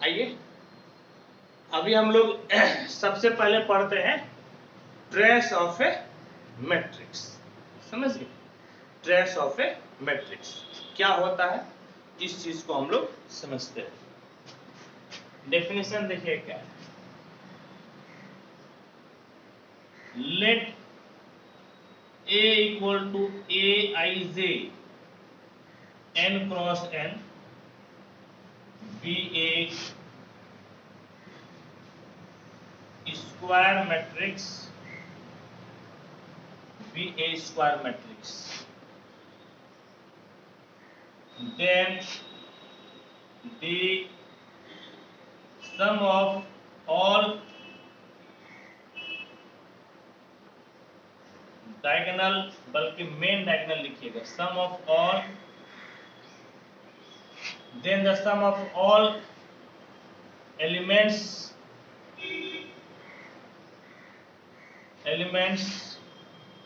आइए अभी हम लोग सबसे पहले पढ़ते हैं ट्रेस ऑफ ए मैट्रिक्स। समझ गए? ट्रेस ऑफ ए मैट्रिक्स क्या होता है, इस चीज को हम लोग समझते हैं। डेफिनेशन देखिए क्या है। Let A equal to Aij n cross n be a square matrix, be a square matrix, then the sum of all diagonal, बल्कि मेन डायगोनल लिखिएगा, sum of all, then the sum of all elements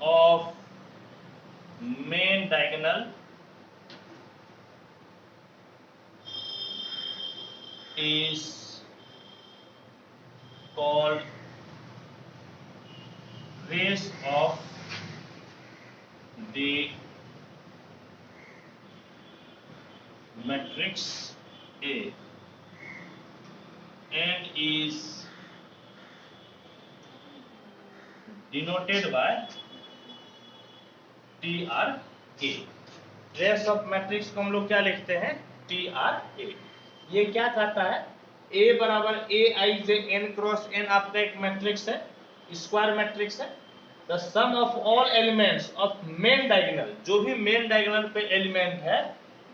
of main diagonal is called trace of the matrix A and is denoted by TRA। Trace of matrix को हम लोग क्या लिखते हैं? TRA। ये क्या कहता है? A बराबर Aij n क्रॉस n आपका एक मैट्रिक्स है, स्क्वायर मैट्रिक्स है। The sum of all elements of main diagonal, जो भी मेन डायगोनल पे एलिमेंट है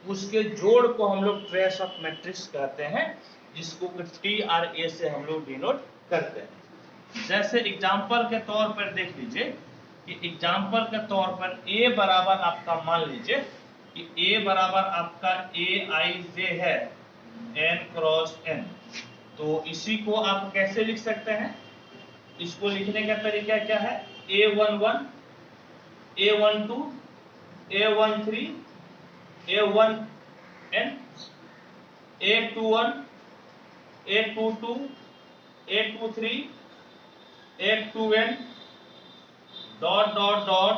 उसके जोड़ को हम लोग ट्रेस ऑफ मैट्रिक्स कहते हैं, जिसको TRA से हम लोग डिनोट करते हैं। जैसे एग्जांपल के तौर पर देख लीजिए कि एग्जांपल के तौर पर A बराबर आपका, मान लीजिए कि A बराबर आपका Aij है n क्रॉस n, तो इसी को आप कैसे लिख सकते हैं? इसको लिखने का तरीका क्या है? A11, A12, A13, A1n, A21, A22, A23, A2n, dot dot dot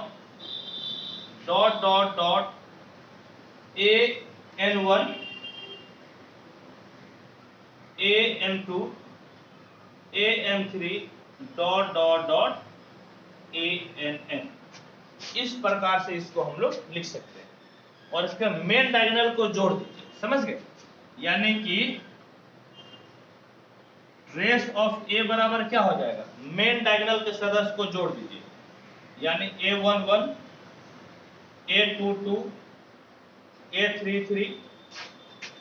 dot dot dot AN1, AN2, AM3, dot dot dot ANN। इस प्रकार से इसको हम लोग लिख सकते हैं और इसके मेन डायगोनल को जोड़ दीजिए। समझ गए? यानी कि ट्रेस ऑफ A बराबर क्या हो जाएगा? मेन डायगोनल के सदस्य को जोड़ दीजिए, यानी A11, A22, A33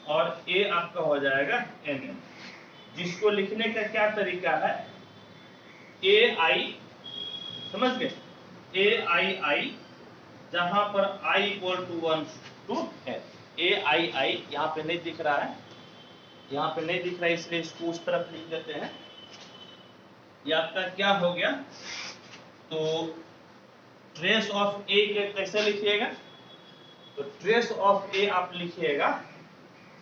और A आपका हो जाएगा NN, जिसको लिखने का क्या तरीका है? AI, समझ गए? AII, जहां पर I equal to 1 to n। AII यहाँ पे नहीं दिख रहा है, यहाँ पे नहीं दिख रहा है, इसलिए इसको उस तरफ लिख देते हैं। ये आपका क्या हो गया? तो ट्रेस ऑफ A के कैसे लिखिएगा? तो ट्रेस ऑफ A आप लिखिएगा,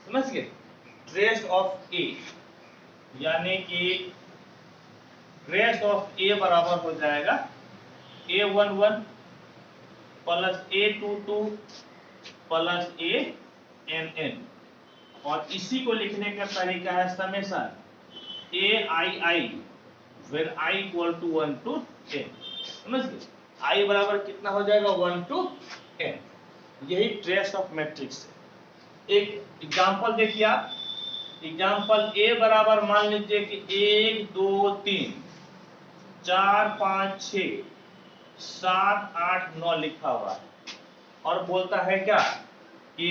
समझ गए? ट्रेस ऑफ A यानी कि ट्रेस ऑफ A बराबर हो जाएगा A11 plus A22 plus ANN, और इसी को लिखने का तरीका है summation AII where I equal to 1 to n। समझ गए? I बराबर कितना हो जाएगा? 1 to n। यही ट्रेस ऑफ मैट्रिक्स है। एक एग्जांपल देखिए आप, एग्जांपल A बराबर मान लीजिए कि 1 2 3 4 5 6 7 8 9 लिखा हुआ है और बोलता है क्या कि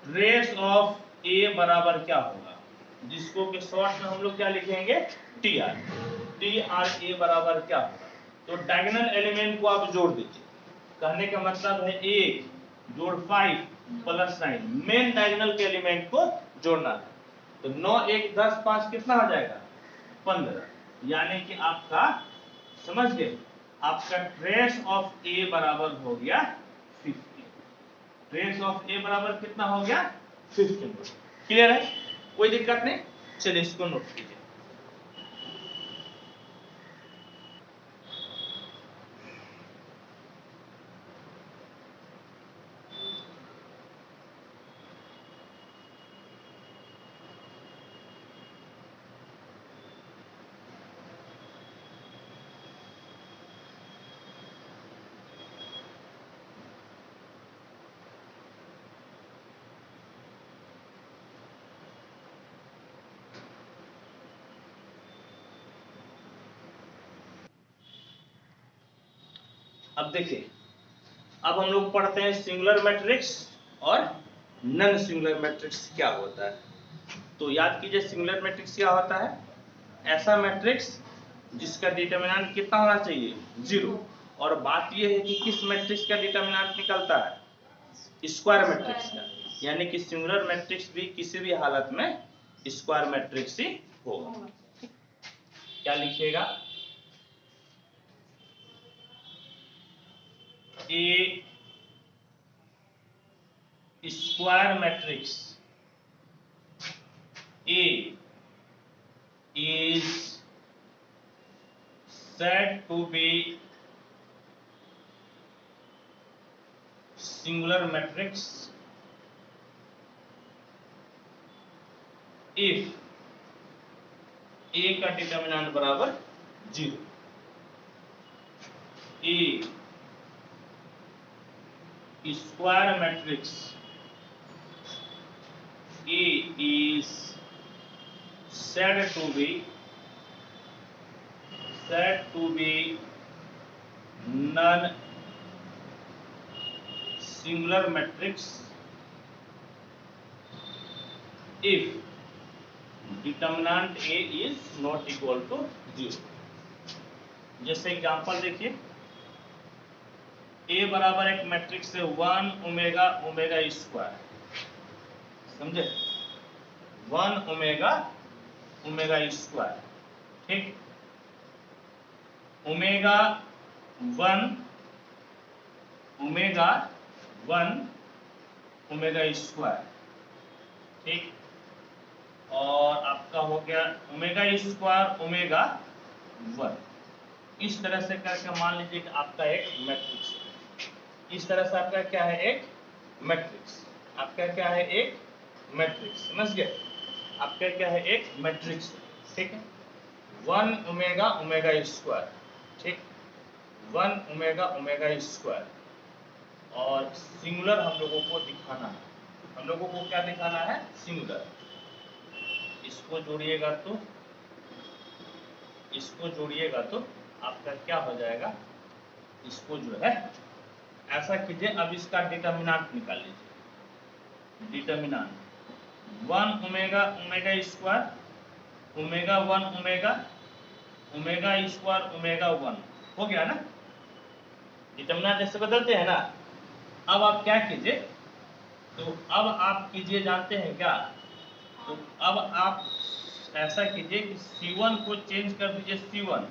ट्रेस ऑफ A बराबर क्या होगा, जिसको कि शॉर्ट में हम लोग क्या लिखेंगे? TRA बराबर क्या होगा? तो डायगोनल एलिमेंट को आप जोड़ दीजिए। कहने का मतलब है 1 जोड़ 5 प्लस 9, मेन डायगोनल के एलिमेंट को जोड़ना है। तो 9 1 10 5 कितना हो जाएगा? 15, यानी कि आपका, समझ गए, आपका ट्रेस ऑफ A बराबर हो गया 15। ट्रेस ऑफ A बराबर कितना हो गया? 15। क्लियर है? कोई दिक्कत नहीं, चलिए इसको नोट कीजिए। अब देखिए, अब हम लोग पढ़ते हैं सिंगुलर मैट्रिक्स और नॉन सिंगुलर मैट्रिक्स क्या होता है। तो याद कीजिए सिंगुलर मैट्रिक्स क्या होता है, ऐसा मैट्रिक्स जिसका डिटरमिनेंट कितना होना चाहिए, 0। और बात यह है कि किस मैट्रिक्स का डिटरमिनेंट निकलता है, स्क्वायर मैट्रिक्स का, यानी कि सिंगुलर मैट्रिक्स भी किसी भी हालत में स्क्वायर मैट्रिक्स ही होगा। क्या लिखिएगा, A square matrix A is said to be singular matrix if A का डिटरमिनेंट बराबर 0। A square matrix A is said to be non singular matrix if determinant A is not equal to 0। जैसे example देखिए, A बराबर एक matrix है 1 omega omega square, समझे, 1 omega omega square, ठीक, omega 1 omega 1 omega square, ठीक, और आपका हो गया ओमेगा स्क्वायर ओमेगा 1। इस तरह से करके मान लीजिए कि आपका एक मैट्रिक्स है, इस तरह से आपका क्या है, एक मैट्रिक्स, आपका क्या है, एक मैट्रिक्स, समझ गए, आपका क्या है, एक मैट्रिक्स, ठीक है, 1 ओमेगा ओमेगा स्क्वायर, ठीक, 1 ओमेगा ओमेगा स्क्वायर, और सिंगुलर हम लोगों को दिखाना है, हम लोगों को क्या दिखाना है, सिंगुलर। इसको जोड़िएगा तो आपका क्या हो जाएगा, इसको जो है ऐसा कीजिए, अब इसका डिटरमिनेंट निकाल लीजिए, determinant 1 omega omega square omega 1 omega omega square omega 1 हो गया ना, डिटरमिनेंट ऐसे बदलते हैं ना। अब आप क्या कीजिए, तो अब आप कीजिए, जानते हैं क्या, तो अब आप ऐसा कीजिए कि C1 को चेंज कर दीजिए C1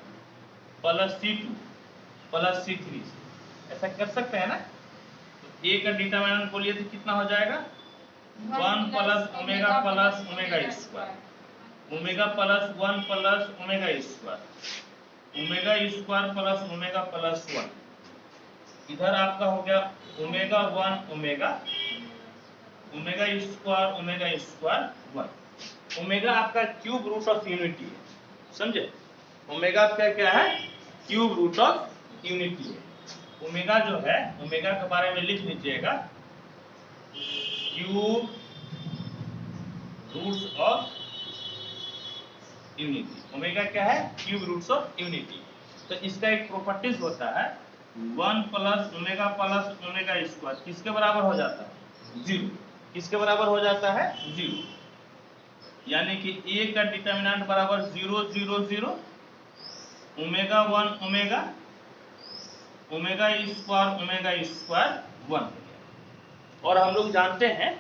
plus C2 plus C3, ऐसा कर सकते हैं ना। तो A का डिटरमिनेंट बोलिए तो कितना हो जाएगा, 1 plus omega square omega plus 1 plus omega square plus omega plus 1, इधर आपका हो गया ओमेगा 1 ओमेगा स्क्वायर 1। ओमेगा आपका क्यूब रूट ऑफ यूनिटी है, समझे, ओमेगा आपका क्या है, क्यूब रूट ऑफ यूनिटी है। ओमेगा जो है, ओमेगा के बारे में लिख लीजिएगा, cube roots of unity, omega क्या है, क्यूब रूट्स ऑफ यूनिटी। तो इसका एक प्रॉपर्टीज होता है 1 प्लस ओमेगा स्क्वायर किसके बराबर हो जाता है, 0, किसके बराबर हो जाता है, 0, यानी कि A का डिटरमिनेंट बराबर 0 0 0 ओमेगा 1 ओमेगा स्क्वायर 1। और हम लोग जानते हैं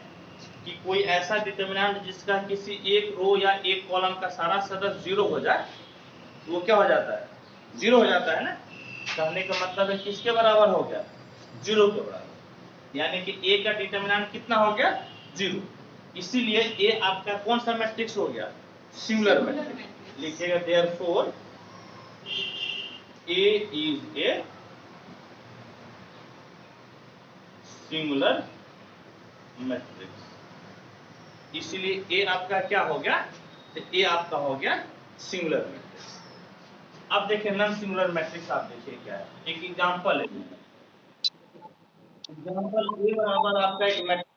कि कोई ऐसा डिटरमिनेंट जिसका किसी एक रो या एक कॉलम का सारा सदस्य 0 हो जाए, तो वो क्या हो जाता है, 0 हो जाता है ना। कहने का मतलब है किसके बराबर हो गया, 0 के बराबर, यानी कि A का डिटरमिनेंट कितना हो गया, 0। इसीलिए ए आपका कौन सा मैट्रिक्स हो गया? Singular matrix. लिखिएगा therefore A is a singular matrix. इसीलिए ए आपका क्या हो गया? तो ए आपका हो गया सिंगुलर मैट्रिक्स। अब देखिए नॉन सिंगुलर मैट्रिक्स आप देखिए क्या है। एक एग्जांपल है, एग्जांपल ए बराबर आपका एक मैट्रिक्स।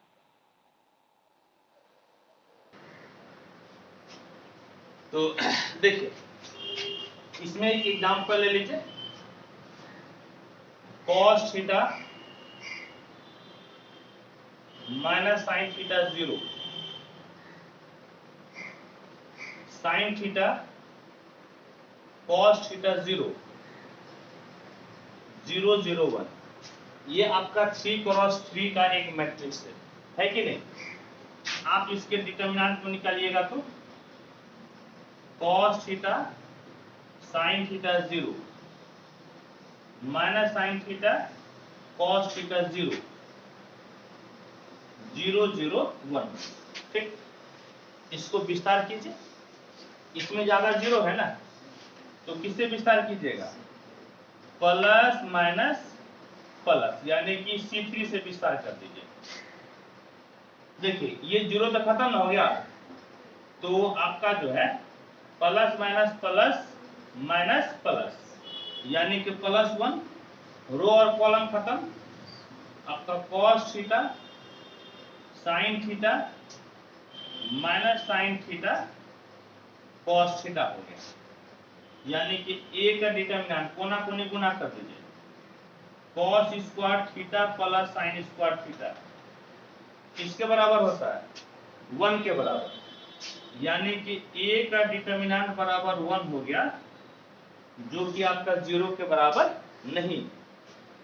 तो देखिए इसमें एक एग्जांपल ले लीजिए, cos theta minus sine theta 0, sine theta cos theta 0, 0 0 1। ये आपका 3x3 का एक मैट्रिक्स है कि नहीं? आप इसके डिटर्मिनेंट को निकालिएगा तो cos theta sine theta 0 minus sine theta cos theta 0, 0 0 1। ठीक, इसको विस्तार कीजिए। इसमें ज्यादा जीरो है ना, तो किससे विस्तार कीजिएगा? प्लस माइनस प्लस, यानी कि C3 से विस्तार कर दीजिए। देखिए ये जीरो तो खत्म हो गया, तो आपका जो है plus minus plus minus plus, यानी कि +1, रो और कॉलम खत्म। आपका cos theta sine theta minus sine theta cos theta हो गया, यानी कि ए का डिटर्मिनेंट कोना कोने गुना कर दीजिए। cos square theta plus sine square theta किसके बराबर होता है? 1 के बराबर, यानी कि ए का डिटर्मिनेंट बराबर 1 हो गया, जो कि आपका 0 के बराबर नहीं।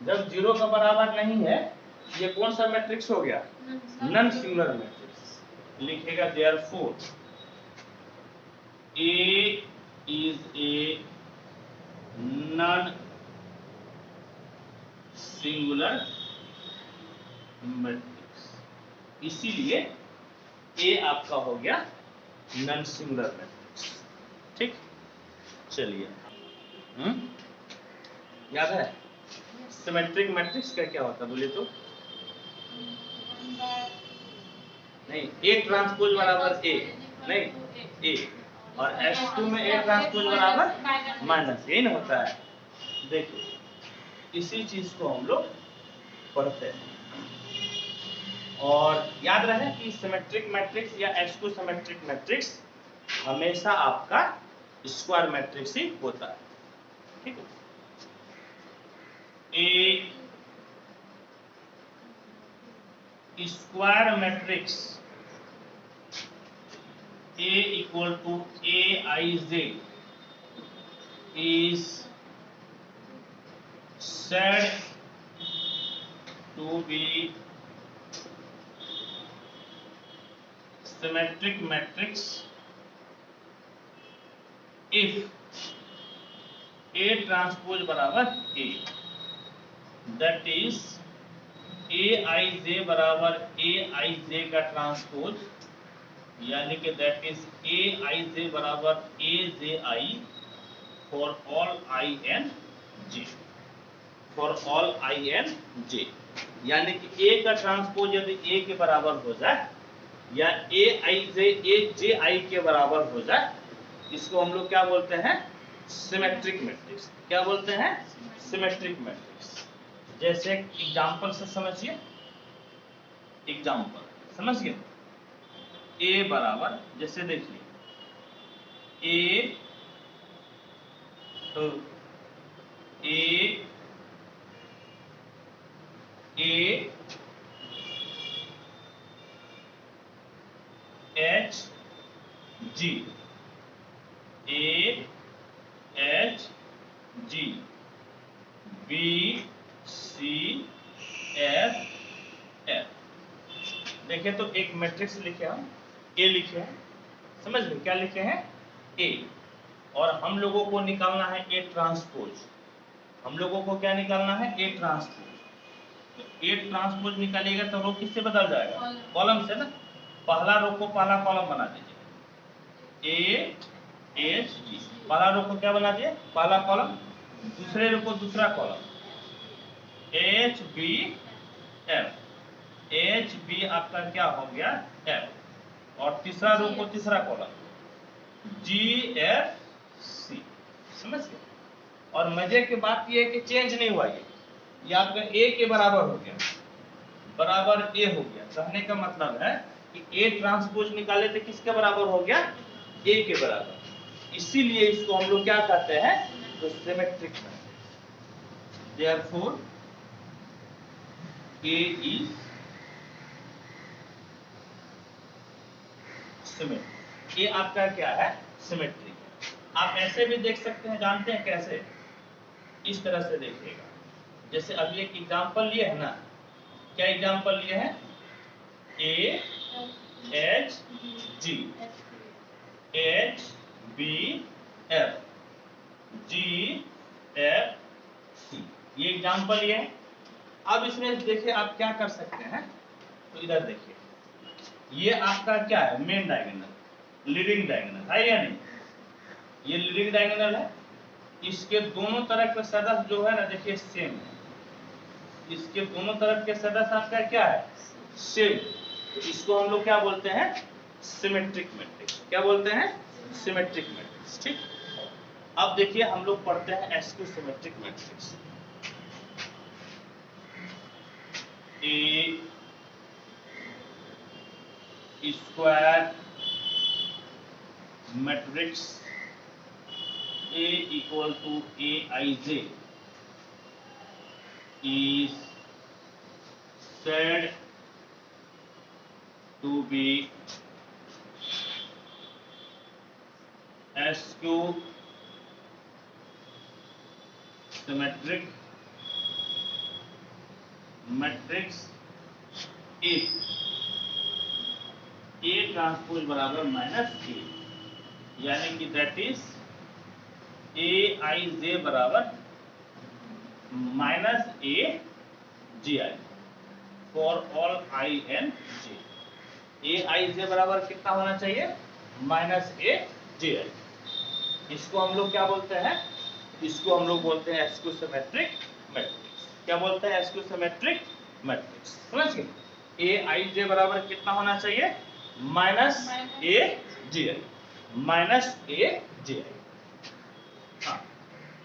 जब 0 का बराबर नहीं है, ये कौन सा मैट्रिक्स हो गया? Non singular matrix. लिखेगा therefore A is a non singular matrix. इसीलिए ए आपका हो गया नॉन सिंगुलर मैट्रिक्स। ठीक, चलिए याद है सिमेट्रिक मैट्रिक्स का क्या होता है बोलिए तो? नहीं, ए ट्रांसपोज बराबर ए, नहीं ए, और S2 में ए ट्रांसपोज बराबर माइनस, यही ना होता है। देखिए इसी चीज को हम लोग पढ़ते हैं, और याद रहे कि सिमेट्रिक मैट्रिक्स या S2 सिमेट्रिक मैट्रिक्स हमेशा आपका स्क्वायर मैट्रिक्स ही होता है। ठीक है, A square matrix A equal to Aij is said to be symmetric matrix if A transpose बराबर A, that is Aij बराबर Aij का ट्रांसपोज, यानी कि दैट इज Aij बराबर Aji for all I n j, for all I n j, यानी कि A का transpose यदि A के बराबर हो जाए या Aij Ji के बराबर हो जाए, इसको हम लोग क्या बोलते हैं? Symmetric matrix. क्या बोलते हैं? Symmetric matrix. जैसे एग्जांपल से समझिए, एग्जांपल समझिए। ए बराबर, जैसे देखिए ए तो A H G, A H G, B C F F. देखिए तो एक मैट्रिक्स लिखे हम, ए लिखे हैं, समझ लो क्या लिखे हैं? ए, और हम लोगों को निकालना है ए ट्रांसपोज। हम लोगों को क्या निकालना है? A transpose. तो ए ट्रांसपोज निकालिएगा तो रो किससे बदल जाएगा? कॉलम से ना। पहला रो को पहला कॉलम बना दीजिए, ए एच बी, पहला रो को क्या बना दिए, पहला कॉलम, दूसरे रो को दूसरा column, H B F, H B आपका क्या हो गया एफ, और तीसरा रो को तीसरा कॉलम, जी एफ सी। समझ गए? और मजे की बात ये है कि चेंज नहीं हुआ, ये आपका ए के बराबर हो गया, बराबर ए हो गया। कहने का मतलब है कि ए ट्रांसपोज निकाले तो किसके बराबर हो गया, ए के बराबर। इसीलिए इसको हम लोग क्या कहते हैं, तो सिमेट्रिक में। Therefore A is symmetric. ये आपका क्या है, सिमेट्रिक है। आप ऐसे भी देख सकते हैं, जानते हैं कैसे, इस तरह से देखिएगा। जैसे अभी एक एग्जांपल लिए है ना, क्या एग्जांपल लिए हैं, A H G, H B F, G F C, ये एग्जांपल ये है। अब इसमें देखिए आप क्या कर सकते हैं, तो इधर देखिए, ये आपका क्या है, मेन डायगोनल, लीडिंग डायगोनल है या नहीं, ये लीडिंग डायगोनल है। इसके दोनों तरफ के सदस्य जो है ना, देखिए सेम है, इसके दोनों तरफ के सदस्य आपका क्या है, सेम। तो इसको हम लोग क्या बोलते हैं, सिमेट्रिक मैट्रिक्स। क्या बोलते हैं, सिमेट्रिक मैट्रिक्स। ठीक, अब देखिए हम लोग पढ़ते हैं SQ symmetric matrix. A square matrix A equal to Aij is said to be SQ symmetric matrix if A transpose बराबर माइनस A, यानी कि दैट इज Aij बराबर minus Ji for all I and J। Aij बराबर कितना होना चाहिए, minus Ji। इसको हम लोग क्या बोलते हैं, इसको हम लोग बोलते हैं एसक्यू सिमेट्रिक मैट्रिक्स। क्या बोलते हैं, एसक्यू सिमेट्रिक मैट्रिक्स। समझ गए? Aij बराबर कितना होना चाहिए, माइनस Ji, माइनस Ji।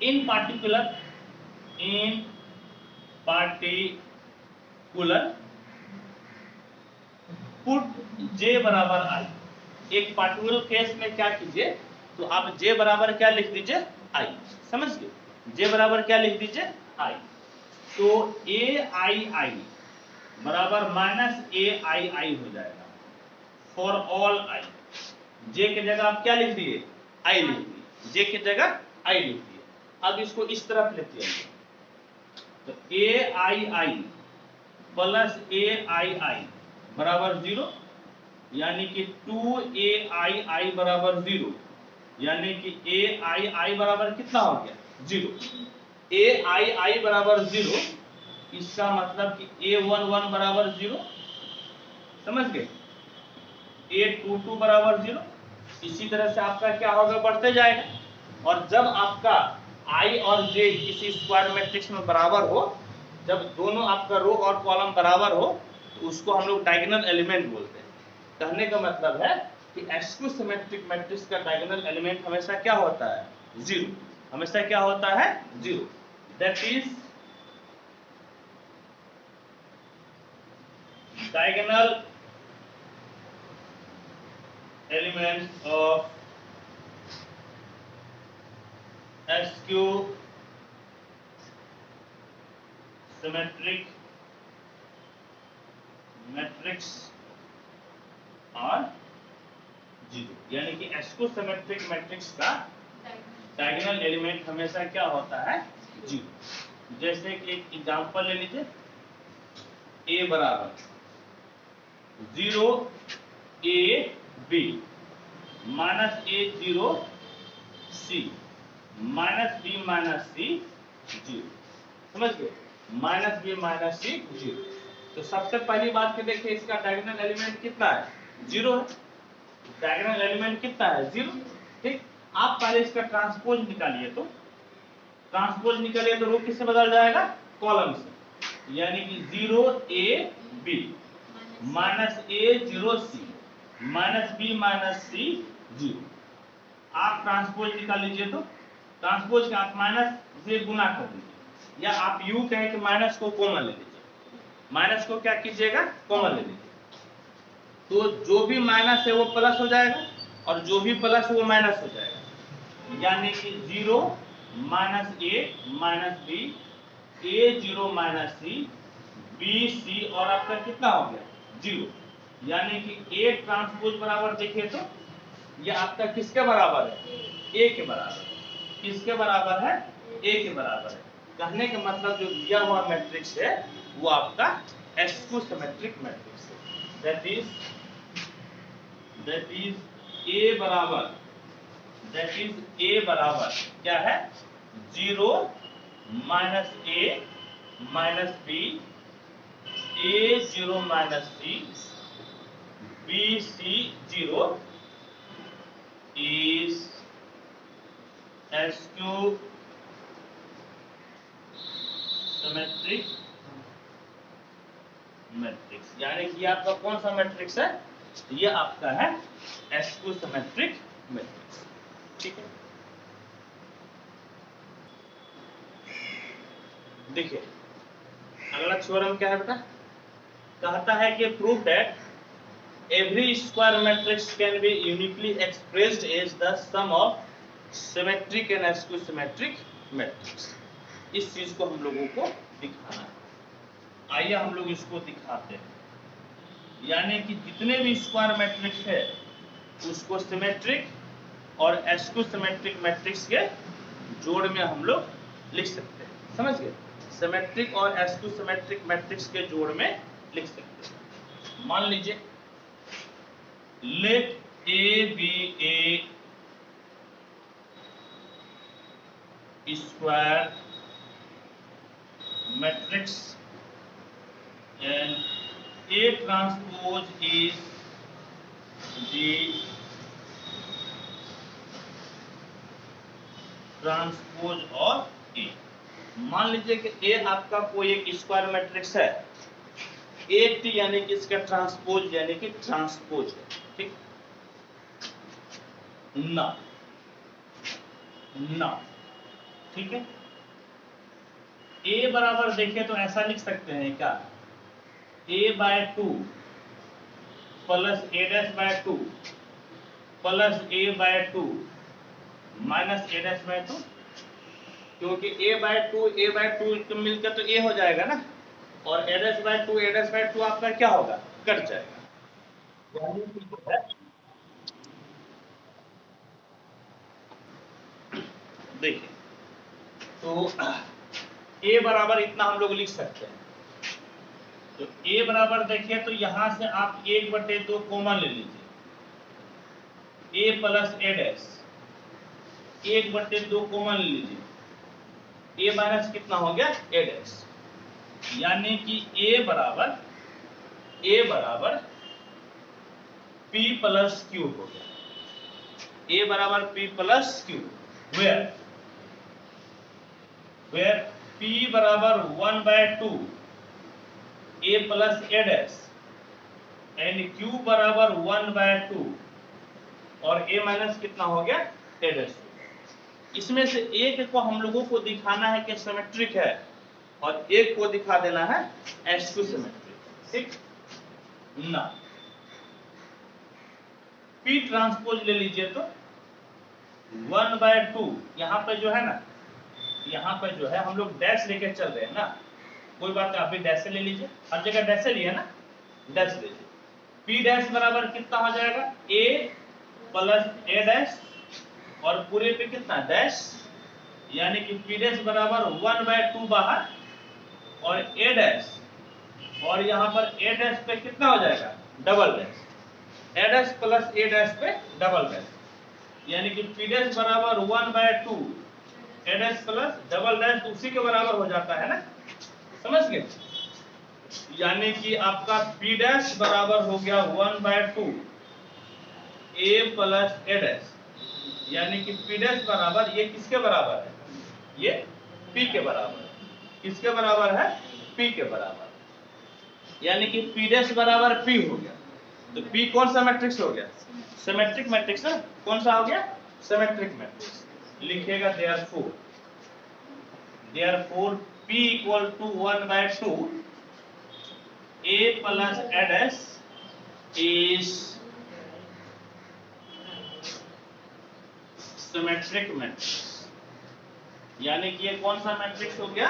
इन पार्टिकुलर पुट J बराबर I। एक पार्टिकुलर केस में क्या कीजिए, तो आप J बराबर क्या लिख दीजिए, I। समझ गए? J बराबर क्या लिख दीजिए, I। तो Ai बराबर माइनस Ai हो जाएगा फॉर ऑल I। J की जगह आप क्या लिख दिए, I लिख दिए, J की जगह I लिख दिए। अब इसको इस तरफ लेते हैं, तो Ai प्लस Ai बराबर 0, यानी कि 2Ai बराबर 0, यानी कि Ai बराबर कितना हो गया, 0। Ai बराबर 0, इसका मतलब कि A11 बराबर 0। समझ गए? A22 बराबर 0। इसी तरह से आपका क्या होगा, बढ़ते जाएगा। और जब आपका I और J किसी स्क्वायर मैट्रिक्स में बराबर हो, जब दोनों आपका रो और कॉलम बराबर हो, तो उसको हम लोग डायगोनल एलिमेंट बोलते हैं। कहने का मतलब है कि एसक्यू सिमेट्रिक मैट्रिक्स का डायगोनल एलिमेंट हमेशा क्या होता है, 0। हमेशा क्या होता है, 0। That is diagonal elements of SQ symmetric matrix और 0, यानी कि SQ symmetric matrix का डायगोनल एलिमेंट हमेशा क्या होता है, 0। जैसे कि एक एग्जांपल ले लीजिए, A बराबर 0 AB minus A0 C minus B minus C 0। समझ गए? Minus B minus C 0। तो सबसे पहली बात के देखिए, इसका डायगोनल एलिमेंट कितना है, जीरो है, डायगोनल एलिमेंट कितना है, जीरो। ठीक, आप पहले इसका ट्रांसपोज निकालिए, तो ट्रांसपोज निकालिए तो रो किससे बदल जाएगा, कॉलम से, यानी कि 0 a b minus a 0 c minus b minus c 0। आप ट्रांसपोज निकाल लीजिए, तो ट्रांसपोज का आप माइनस से गुना कर दीजिए, या आप यू कहें कि माइनस को कॉमन ले लीजिए, माइनस को क्या कीजिएगा, कॉमन ले लीजिए, तो जो भी माइनस है वो प्लस हो जाएगा और जो भी प्लस है वो माइनस हो जाएगा, यानी कि 0 minus a minus b a 0 minus c b c और आपका कितना हो गया, 0, यानी कि a ट्रांसपोज बराबर देखिए तो ये आपका किसके बराबर है, a के बराबर है। किसके बराबर है, a के बराबर है। कहने का मतलब जो दिया हुआ मैट्रिक्स है वो आपका स्क्यू सिमेट्रिक मैट्रिक्स है, दैट इज a बराबर, दैट इज a बराबर क्या है, 0 minus a minus b a 0 minus c b c 0 is skew symmetric matrix, यानी कि आपका कौन सा मैट्रिक्स है, ये आपका है skew symmetric मैट्रिक्स। ठीक है, देखिए अगला थ्योरम क्या है बेटा, कहता है कि prove that every square matrix can be uniquely expressed as the sum of symmetric and skew symmetric matrix। इस चीज को हम लोगों को दिखाना है, आइए हम लोग इसको दिखाते हैं, यानी कि जितने भी स्क्वायर मैट्रिक्स है उसको सिमेट्रिक और स्क्यू सिमेट्रिक मैट्रिक्स के जोड़ में हम लोग लिख सकते हैं, समझ गए, सिमेट्रिक और स्क्यू सिमेट्रिक मैट्रिक्स के जोड़ में लिख सकते हैं। मान लीजिए let A be a square matrix and A transpose is the transpose of A। मान लीजिए कि A आपका कोई एक स्क्वायर मैट्रिक्स है, A यानी कि इसका ट्रांसपोज यानी कि ट्रांसपोज है, ठीक ना, ना, ठीक है। A बराबर देखिए तो ऐसा लिख सकते हैं क्या, a/2 plus a'/2 plus a/2 minus a'/2, क्योंकि a/2 मिलकर तो a हो जाएगा ना, और a'/2 आपका क्या होगा, कट जाएगा। देखिए तो a बराबर इतना हम लोग लिख सकते हैं, तो a बराबर देखिए तो यहां से आप 1/2 कॉमन ले लीजिए, a प्लस a', 1/2 कॉमन ले लीजिए, a माइनस कितना हो गया, a', यानी कि a बराबर p प्लस q हो गया, a बराबर p plus q, where p बराबर 1/2 a plus a' and q बराबर 1/2 और a माइनस कितना हो गया, a'। इसमें से एक को हम लोगों को दिखाना है कि सिमेट्रिक है और एक को दिखा देना है स्क्यू सिमेट्रिक, ठीक ना। p ट्रांसपोज ले लीजिए तो 1/2 यहाँ पे जो है ना, यहाँ पे जो है हम लोग डैश लेके चल रहे हैं ना, कोई बात नहीं, आप भी डैश से ले लीजिए, हर जगह डैश से लिया ना, डैश ले लीजिए, p डैश बराबर कितना हो जाएगा, a प्लस a' और पूरे पे कितना डैश, यानी कि p डैश बराबर 1/2 बाहर और a' और यहाँ पर a' पे कितना हो जाएगा, double dash, a' plus a' पे डबल डैश, यानी कि p डैश बराबर 1/2 a' प्लस डबल डैश उसी के बराबर हो जाता है ना, समझ गए। यानी कि आपका P डैश बराबर हो गया 1/2 A प्लस A डैश, यानी कि P डैश बराबर, ये किसके बराबर है, ये P के बराबर है। किसके बराबर है, P के बराबर, यानी कि P डैश बराबर P हो गया। तो P कौन सा मैट्रिक्स हो गया, सिमेट्रिक मैट्रिक्स है। कौन सा हो गया, सिमेट्रिक मैट्रिक्स। लिखिएगा therefore P equal to 1/2 A plus A dash is symmetric matrix, यानी कि ये कौन सा मैट्रिक्स हो गया,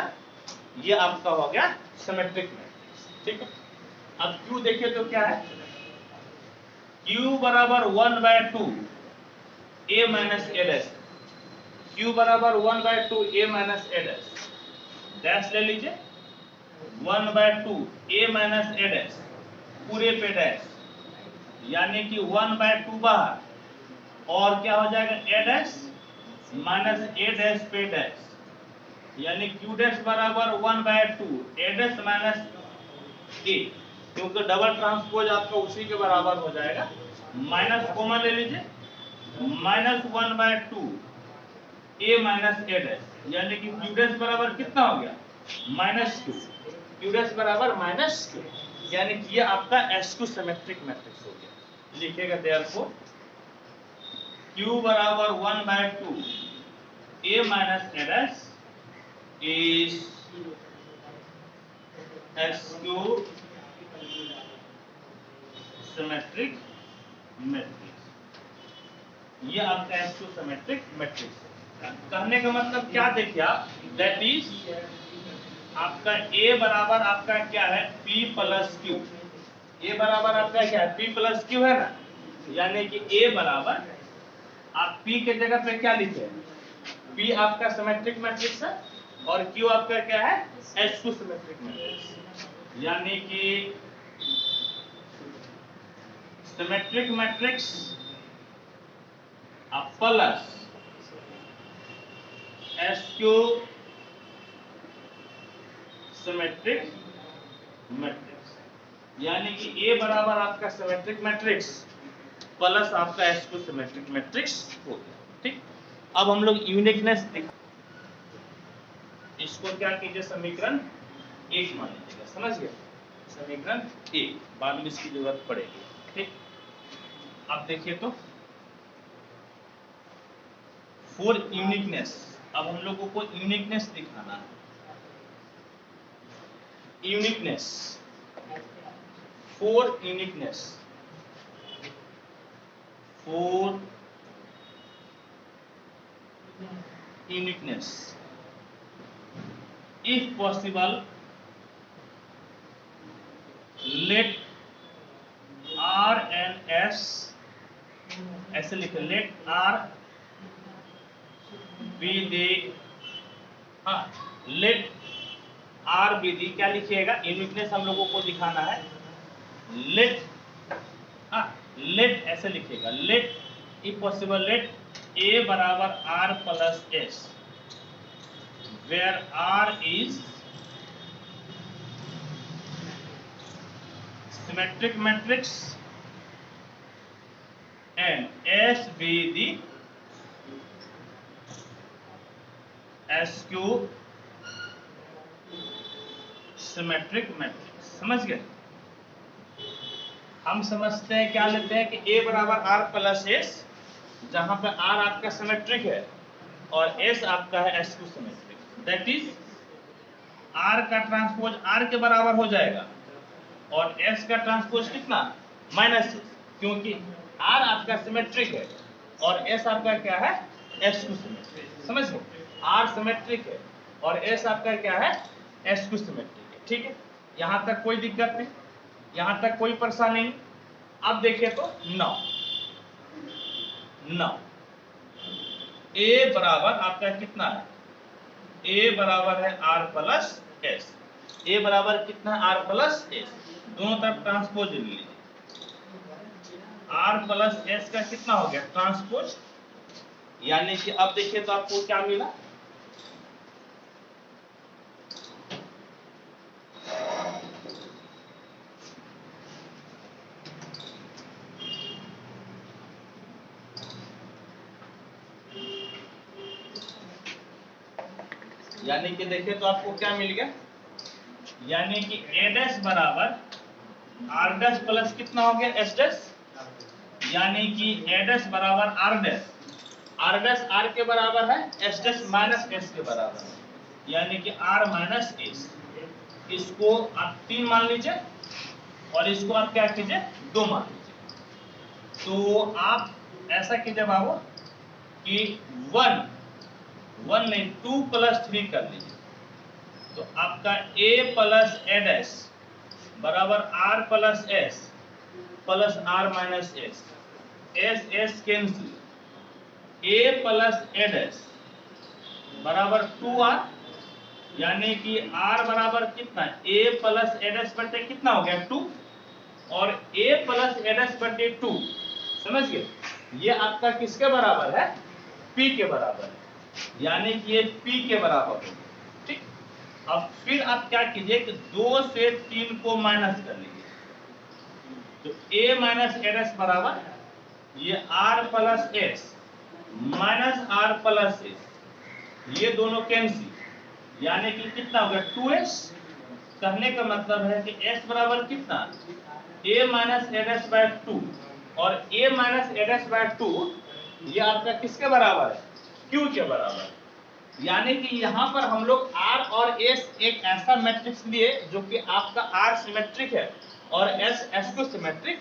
ये आपका हो गया सिमेट्रिक मैट्रिक्स। ठीक है, अब Q देखिए तो क्या है, Q बराबर 1/2 A minus A dash, Q बराबर 1/2 A minus A dash, dash ले लीजिए 1/2 A माइनस A डैश पूरे पे डैश, यानी कि 1/2 बाहर, और क्या हो जाएगा A dash minus A dash पे डैश, यानी Q डैश बराबर 1/2 A डैश माइनस A, क्योंकि डबल ट्रांसपोज आपका उसी के बराबर हो जाएगा। माइनस कॉमन ले लीजिए, minus 1/2 A minus A dash, यानी कि Q डैश बराबर कितना हो गया, -Q, Q डैश बराबर -Q, यानी कि ये आपका SQ सिमेट्रिक मैट्रिक्स हो गया। लिखिएगा therefore Q बराबर 1/2 A minus A dash is SQ symmetric matrix. ये आपका SQ सिमेट्रिक मैट्रिक्स है। कहने का मतलब क्या, देखिए आप, दैट इज आपका A बराबर आपका क्या है, P प्लस Q। A बराबर आपका क्या है, P प्लस Q है ना, यानी कि A बराबर आप P के जगह पे क्या लिखे हैं, P आपका सिमेट्रिक मैट्रिक्स है और Q आपका क्या है, SQ सिमेट्रिक मैट्रिक्स, यानी कि symmetric matrix plus SQ symmetric matrix, यानी कि A बराबर आपका सिमेट्रिक मैट्रिक्स प्लस आपका SQ सिमेट्रिक मैट्रिक्स हो गया। ठीक, अब हम लोग यूनिकनेस देख, इसको क्या कीजिए, समीकरण 1 मान लीजिएगा, समझ गए, समीकरण 1, बाद में इसकी जरूरत पड़ेगी। ठीक, अब देखिए तो फॉर यूनिकनेस, अब हम लोगों को यूनिकनेस दिखाना है। Uniqueness, for uniqueness, for uniqueness, if possible let R and S, ऐसे लिखे, let R be the, हाँ, let R be the, क्या लिखिएगा, यूनिकनेस हम लोगों को दिखाना है, let, हाँ, let ऐसे लिखिएगा, let if possible let A बराबर R plus S, where R is symmetric matrix and S be the SQ symmetric matrix. समझ गए, हम समझते हैं, क्या लेते हैं कि A बराबर R प्लस S, जहां पे R आपका सिमेट्रिक है और S आपका है SQ symmetric, that is R का ट्रांसपोज R के बराबर हो जाएगा और S का ट्रांसपोज कितना, -S, क्योंकि R आपका सिमेट्रिक है और S आपका क्या है, SQ सिमेट्रिक। समझ गए, R सिमेट्रिक है और S आपका क्या है, SQ सिमेट्रिक है। ठीक है, यहां तक कोई दिक्कत नहीं, यहां तक कोई परेशानी नहीं। अब देखिए तो 9 A बराबर आपका कितना है, A बराबर है R प्लस S, A बराबर कितना है, R प्लस S, दोनों तरफ ट्रांसपोज ले लीजिए, R प्लस S का कितना हो गया ट्रांसपोज, यानी कि अब देखिए तो आपको क्या मिला, यानी कि देखिए तो आपको क्या मिल गया, यानी कि a डैश बराबर r डैश प्लस कितना हो गया s डैश, यानी कि a डैश बराबर r डैश r के बराबर है, s डैश माइनस s के बराबर है, यानी कि r माइनस s। इसको आप 3 मान लीजिए और इसको आप क्या कीजिए 2 मान लीजिए। तो आप ऐसा कीजिए बाबू कि 1 नहीं 2 प्लस 3 कर लीजिए। तो आपका a प्लस a डैश बराबर r plus s plus r minus s, s cancel, a plus a dash बराबर 2r, यानी कि r बराबर कितना, a प्लस a डैश बटे कितना हो गया 2, और a प्लस a डैश बटे 2, समझ गए, ये आपका किसके बराबर है, p के बराबर है, यानी कि ये p के बराबर हो, ठीक। अब फिर आप क्या कीजिए कि 2 से 3 को माइनस कर लीजिए, तो a माइनस a डैश बराबर ये r plus s minus r plus s, ये दोनों कैंसिल, यानी कि कितना हो गया 2s। कहने का मतलब है कि s बराबर कितना, a minus a dash by 2, और a minus a dash by 2 ये आपका किसके बराबर है, q के बराबर। यानी कि यहाँ पर हम लोग r और s एक ऐसा मैट्रिक्स लिए जो कि आपका r सिमेट्रिक है और s को सिमेट्रिक,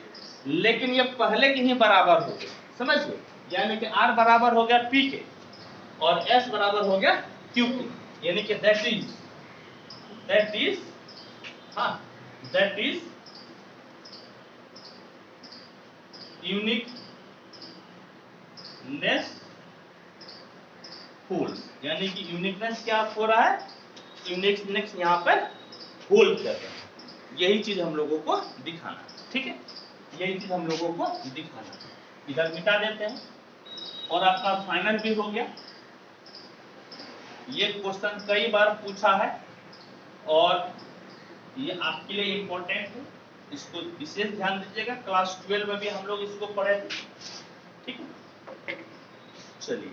लेकिन ये पहले के ही बराबर हो गए, समझ गए, यानी कि r बराबर हो गया p के और s बराबर हो गया q के, यानी कि दैट इज यूनिकनेस होल्ड, यानी कि यूनिकनेस क्या हो रहा है, यूनिकनेस यहाँ पर होल्ड कर रहा है। यही चीज हम लोगों को दिखाना, ठीक है, यही चीज हम लोगों को दिखाना। इधर मिटा देते हैं और आपका फाइनल भी हो गया। ये क्वेश्चन कई बार पूछा है और ये आपके लिए इम्पोर्टेंट है, इसको विशेष ध्यान दीजिएगा। क्लास 12 में भी हम लोग इसको पढ़े थे, ठीक है, चलिए।